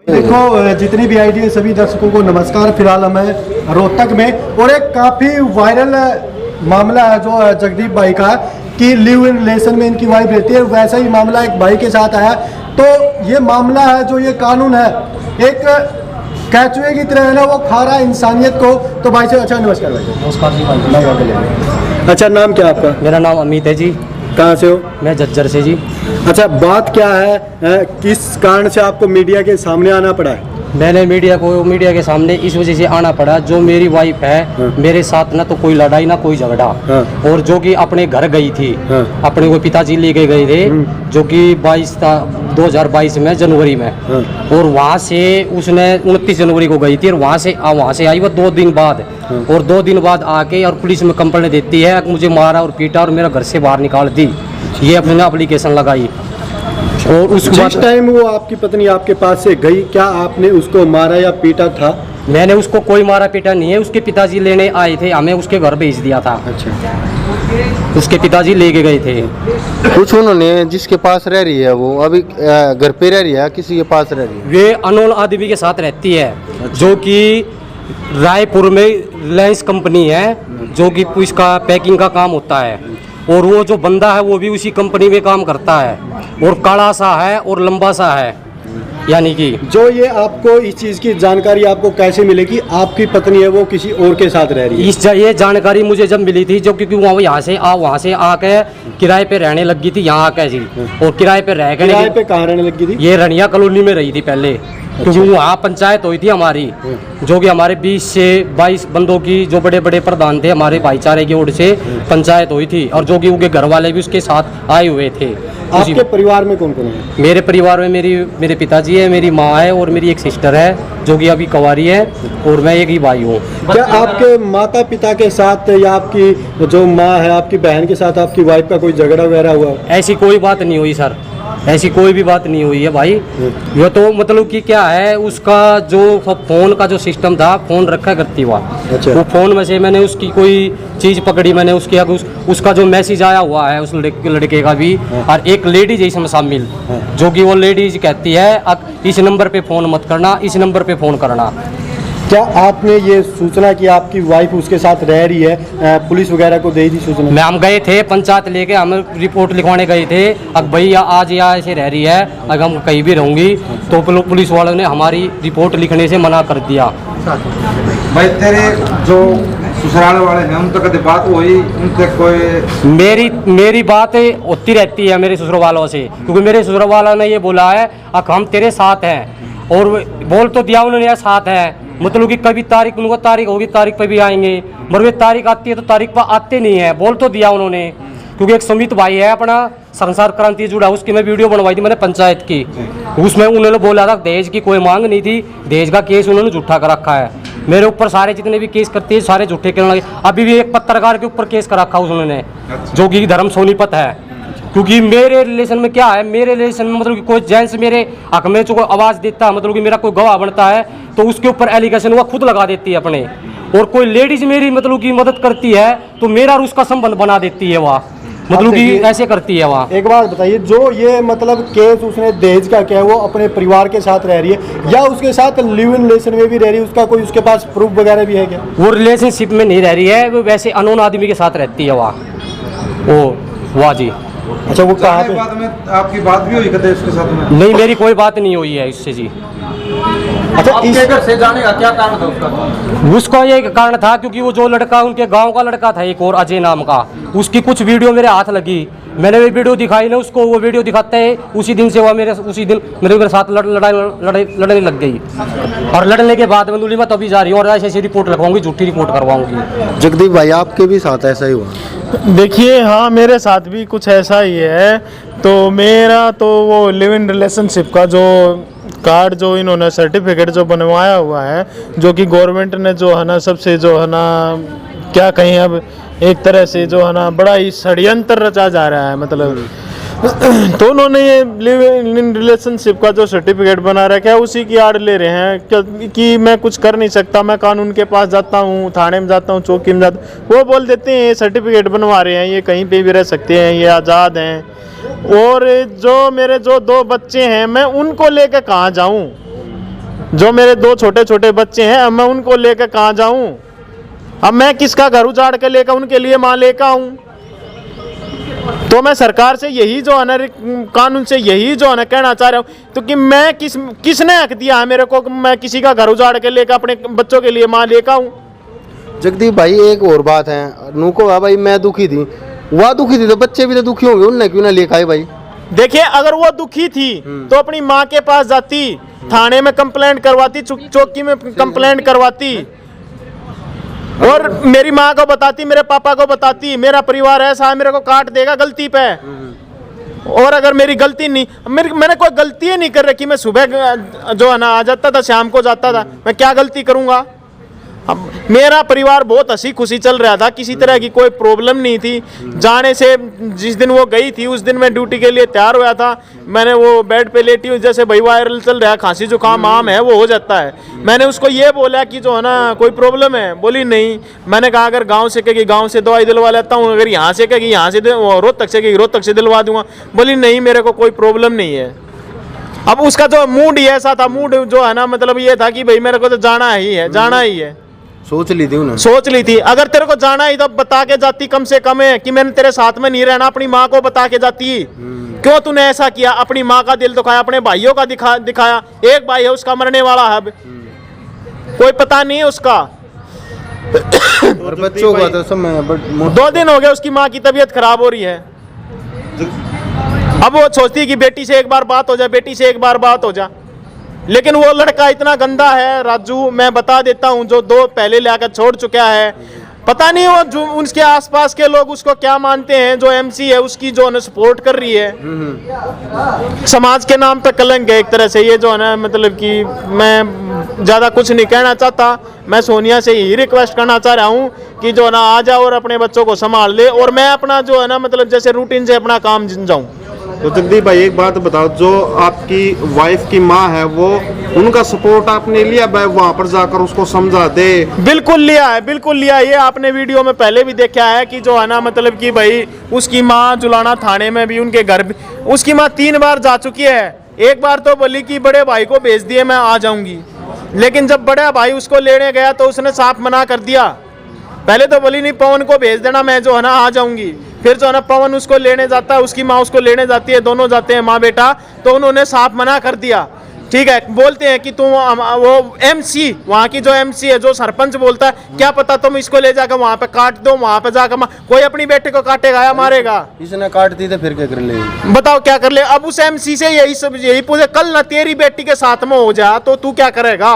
देखो जितनी भी आईडी है सभी दर्शकों को नमस्कार। फिलहाल हम हैं रोहतक में और एक काफ़ी वायरल मामला है जो जगदीप भाई का कि लिव इन रिलेशन में इनकी वाइफ रहती है। वैसा ही मामला एक भाई के साथ आया। तो ये मामला है जो ये कानून है एक कैचुए की तरह है ना, वो खा रहा है इंसानियत को। तो भाई से अच्छा नमस्कार भाई। नमस्कार जी भाई। अच्छा नाम क्या आपका? मेरा नाम अमित है जी। कहाँ से हो? मैं जज्जर से जी। अच्छा बात क्या है, किस कारण से आपको मीडिया के सामने आना पड़ा है? मैंने मीडिया के सामने इस वजह से आना पड़ा, जो मेरी वाइफ है मेरे साथ ना तो कोई लड़ाई ना कोई झगड़ा, और जो कि अपने घर गई थी, अपने वो पिताजी लेके गए थे जो कि 2022 में जनवरी में, और वहाँ से उसने 29 जनवरी को गई थी और वहाँ से आई वो 2 दिन बाद, और 2 दिन बाद आके और पुलिस में कंप्लेंट देती है मुझे मारा और पीटा और मेरा घर से बाहर निकाल दी। ये अपने एप्लीकेशन लगाई। और उस जिस टाइम वो आपकी पत्नी आपके पास से गई, क्या आपने उसको मारा या पीटा था? मैंने उसको कोई मारा पीटा नहीं है। उसके पिताजी लेने आए थे, हमें उसके घर भेज दिया था। अच्छा, उसके पिताजी लेके गए थे। कुछ उन्होंने जिसके पास रह रही है वो अभी घर पे रह रही है, किसी के पास रह रही है? वे अनोन आदमी के साथ रहती है। जो कि रायपुर में रिलायंस कंपनी है, जो कि इसका पैकिंग का काम होता है, और वो जो बंदा है वो भी उसी कंपनी में काम करता है, और काला सा है और लंबा सा है। यानी कि जो ये आपको इस चीज़ की जानकारी आपको कैसे मिले कि आपकी पत्नी है वो किसी और के साथ रह रही है? ये जानकारी मुझे जब मिली थी, जो क्योंकि वो वहाँ से आके किराए पे रहने लगी थी यहाँ आके जी, और किराए पे रह के किराए पे कहाँ रहने लगी थी? ये रनिया कॉलोनी में रही थी पहले। क्योंकि वहाँ पंचायत हुई थी हमारी, जो कि हमारे 20 से 22 बंदों की, जो बड़े बड़े प्रधान थे हमारे भाईचारे की ओर से पंचायत हुई थी, और जो कि उनके घर वाले भी उसके साथ आए हुए थे। आपके परिवार में कौन कौन है? मेरे परिवार में मेरे पिताजी है, मेरी माँ है और मेरी एक सिस्टर है जो कि अभी कुंवारी है, और मैं एक ही भाई हूँ। क्या आपके माता पिता के साथ या आपकी जो माँ है आपकी बहन के साथ आपकी वाइफ का कोई झगड़ा वगैरह हुआ? ऐसी कोई बात नहीं हुई सर, ऐसी कोई भी बात नहीं हुई है भाई। ये तो मतलब कि क्या है, उसका जो फ़ोन का जो सिस्टम था, फ़ोन रखा करती हुआ। अच्छा। वो फ़ोन में से मैंने उसकी कोई चीज़ पकड़ी, मैंने उसका जो मैसेज आया हुआ है उस लड़के का भी, और एक लेडीज इसमें शामिल, जो कि वो लेडीज कहती है इस नंबर पे फ़ोन मत करना, इस नंबर पे फ़ोन करना। क्या आपने ये सूचना कि आपकी वाइफ उसके साथ रह रही है पुलिस वगैरह को दे दी सूचना? मैं हम गए थे पंचायत लेके, हम रिपोर्ट लिखवाने गए थे। अब भैया आज यहाँ ऐसे रह रही है, अगर हम कहीं भी रहूँगी तो पुलिस वालों ने हमारी रिपोर्ट लिखने से मना कर दिया। भाई तेरे जो ससुराल वाले हैं उनसे कभी बात हुई? उनसे कोई मेरी बात होती रहती है मेरे ससुर वालों से, क्योंकि मेरे ससुर वालों ने ये बोला है हम तेरे साथ हैं, और बोल तो दिया उन्होंने साथ है, मतलब कि कभी तारीख उनको तारीख होगी, तारीख पे भी आएंगे, मगर वे तारीख आती है तो तारीख पर आते नहीं है। बोल तो दिया उन्होंने, क्योंकि एक समित भाई है अपना संसार क्रांति जुड़ा, उसकी मैं वीडियो बनवाई थी मैंने पंचायत की। उसमें उन्होंने बोला था दहेज की कोई मांग नहीं थी, दहेज का केस उन्होंने झूठा कर रखा है। मेरे ऊपर सारे जितने भी केस करते हैं सारे झूठे करने लगे। अभी भी एक पत्रकार के ऊपर केस कर रखा उन्होंने, जो कि धर्म सोनीपत है। क्योंकि मेरे रिलेशन में क्या है, मेरे रिलेशन में मतलब कि कोई जेंट्स मेरे हक में जो कोई आवाज़ देता है, मतलब कि मेरा कोई गवाह बनता है, तो उसके ऊपर एलिगेशन वो खुद लगा देती है अपने, और कोई लेडीज मेरी मतलब कि मदद करती है तो मेरा और उसका संबंध बना देती है वह, मतलब कि ऐसे करती है वह। एक बात बताइए, जो ये मतलब केस उसने दहेज का क्या है, वो अपने परिवार के साथ रह रही है या उसके साथ लिव इन रिलेशन में भी रह रही है? उसका कोई उसके पास प्रूफ वगैरह भी है क्या? वो रिलेशनशिप में नहीं रह रही है, वो वैसे अनोन आदमी के साथ रहती है वह। ओ वाह जी। अच्छा वो कहाँ पे? बाद में आपकी बात भी हुई कभी उसके साथ में? नहीं, मेरी कोई बात नहीं हुई है इससे जी। अच्छा इस घर से जाने का क्या कारण था उसका? उसका ये कारण था क्योंकि वो जो लड़का उनके गांव का लड़का था एक और अजय नाम का, उसकी कुछ वीडियो मेरे हाथ लगी, मैंने वो वीडियो दिखाई ना उसको, वो वीडियो दिखाते हैं उसी दिन से वह उसी दिन मेरे साथ लड़ने लग गई, और लड़ने के बाद मैं मैं तभी जा रही हूँ और ऐसी रिपोर्ट लगवाऊंगी, झूठी रिपोर्ट करवाऊंगी। जगदीप भाई आपके भी साथ ऐसा ही हुआ? देखिए हाँ, मेरे साथ भी कुछ ऐसा ही है। तो मेरा तो वो लिव इन रिलेशनशिप का जो कार्ड जो इन्होंने सर्टिफिकेट जो बनवाया हुआ है, जो कि गवर्नमेंट ने जो है ना सबसे जो है ना क्या कहें, अब एक तरह से जो है ना बड़ा ही षड्यंत्र रचा जा रहा है मतलब। तो उन्होंने ये लिव इन रिलेशनशिप का जो सर्टिफिकेट बना रखा है उसी की आड़ ले रहे हैं कि मैं कुछ कर नहीं सकता, मैं कानून के पास जाता हूँ, थाने में जाता हूँ, चौकी में जाता हूँ, वो बोल देते हैं ये सर्टिफिकेट बनवा रहे हैं, ये कहीं पे भी रह सकते हैं, ये आज़ाद हैं। और जो मेरे जो 2 बच्चे हैं मैं उनको लेकर कहाँ जाऊँ? जो मेरे 2 छोटे छोटे बच्चे हैं, अब मैं उनको लेकर कहाँ जाऊं? अब मैं किसका घर उजाड़ के लेकर उनके लिए माँ लेकर आऊं? तो मैं सरकार से यही जो है ना, कानून से यही जो है ना कहना चाह रहा हूँ, तो कि मैं किसने हक दिया है मेरे को कि मैं किसी का घर उजाड़ के लेकर अपने बच्चों के लिए माँ लेकर आऊं? जगदीप भाई एक और बात है, नू को भाई मैं दुखी थी, वह दुखी थी तो बच्चे भी तो दुखी होंगे, उनने क्यों ना लेकर आए भाई? देखिए, अगर वो दुखी थी तो अपनी माँ के पास जाती, थाने में कंप्लेंट करवाती, चौकी में कंप्लेंट करवाती, और मेरी माँ को बताती, मेरे पापा को बताती, मेरा परिवार ऐसा है, मेरे को काट देगा गलती पे। और अगर मेरी गलती नहीं, मैंने कोई गलती ही नहीं कर रखी, मैं सुबह जो है ना आ जाता था, शाम को जाता था, मैं क्या गलती करूँगा? अब मेरा परिवार बहुत हंसी खुशी चल रहा था, किसी तरह की कोई प्रॉब्लम नहीं थी। जाने से जिस दिन वो गई थी उस दिन मैं ड्यूटी के लिए तैयार हुआ था, मैंने वो बेड पे लेटी हुई, जैसे भाई वायरल चल रहा है, खांसी जुकाम आम है वो हो जाता है। मैंने उसको ये बोला कि जो है ना कोई प्रॉब्लम है, बोली नहीं। मैंने कहा अगर गाँव से कहेगी गाँव से दवाई दिलवा लेता हूँ, अगर यहाँ से कहेगी यहाँ से, रोहतक से कहेगी रोहतक से दिलवा दूंगा। बोली नहीं, मेरे को कोई प्रॉब्लम नहीं है। अब उसका जो मूड ही ऐसा था, मूड जो है ना मतलब ये था कि भाई मेरे को तो जाना ही है, जाना ही है। सोच ली थी उन्होंने, सोच ली थी। अगर तेरे को जाना ही तो बता के जाती, कम से कम है कि मैंने तेरे साथ में नहीं रहना, अपनी माँ को बता के जाती। क्यों तूने ऐसा किया? अपनी माँ का दिल दुखाया, अपने भाइयों का दिखाया। एक भाई है उसका मरने वाला है, अब कोई पता नहीं है उसका। और बच्चों का तो समय 2 दिन हो गए उसकी माँ की तबीयत खराब हो रही है। अब वो सोचती है कि बेटी से एक बार बात हो जाए, बेटी से एक बार बात हो जाए, लेकिन वो लड़का इतना गंदा है राजू, मैं बता देता हूँ, जो 2 पहले लाकर छोड़ चुका है। पता नहीं वो जो उसके आसपास के लोग उसको क्या मानते हैं, जो एमसी है उसकी जो है सपोर्ट कर रही है। समाज के नाम पे कलंक है एक तरह से ये जो है ना, मतलब कि मैं ज़्यादा कुछ नहीं कहना चाहता। मैं सोनिया से यही रिक्वेस्ट करना चाह रहा हूँ कि जो है ना आ जाओ और अपने बच्चों को संभाल ले, और मैं अपना जो है ना मतलब जैसे रूटीन से अपना काम जाऊँ। तो जगदीप भाई एक बात बताओ, जो आपकी वाइफ की माँ है वो, उनका सपोर्ट आपने लिया भाई, वहाँ पर जाकर उसको समझा दे? बिल्कुल लिया है, बिल्कुल लिया। ये आपने वीडियो में पहले भी देखा है कि जो है ना मतलब कि भाई उसकी माँ जुलाना थाने में भी, उनके घर भी उसकी माँ 3 बार जा चुकी है। एक बार तो बोली कि बड़े भाई को भेज दिए मैं आ जाऊंगी, लेकिन जब बड़ा भाई उसको लेने गया तो उसने साफ मना कर दिया। पहले तो बोली नहीं पवन को भेज देना, मैं जो है ना आ जाऊंगी। फिर जो है ना पवन उसको लेने जाता है, उसकी माँ उसको लेने जाती है, दोनों जाते हैं माँ बेटा, तो उन्होंने साफ मना कर दिया। ठीक है, बोलते हैं कि तुम वो एमसी, वहाँ की जो एमसी है, जो सरपंच बोलता है क्या पता तुम इसको ले जाकर वहाँ पे काट दो, वहाँ पे जाकर कोई अपनी बेटे को काटेगा या मारेगा? इसने काट दी तो फिर क्या कर ले? बताओ क्या कर ले? अब उस एमसी से यही सब यही पूछे, कल ना तेरी बेटी के साथ में हो जा तो तू क्या करेगा?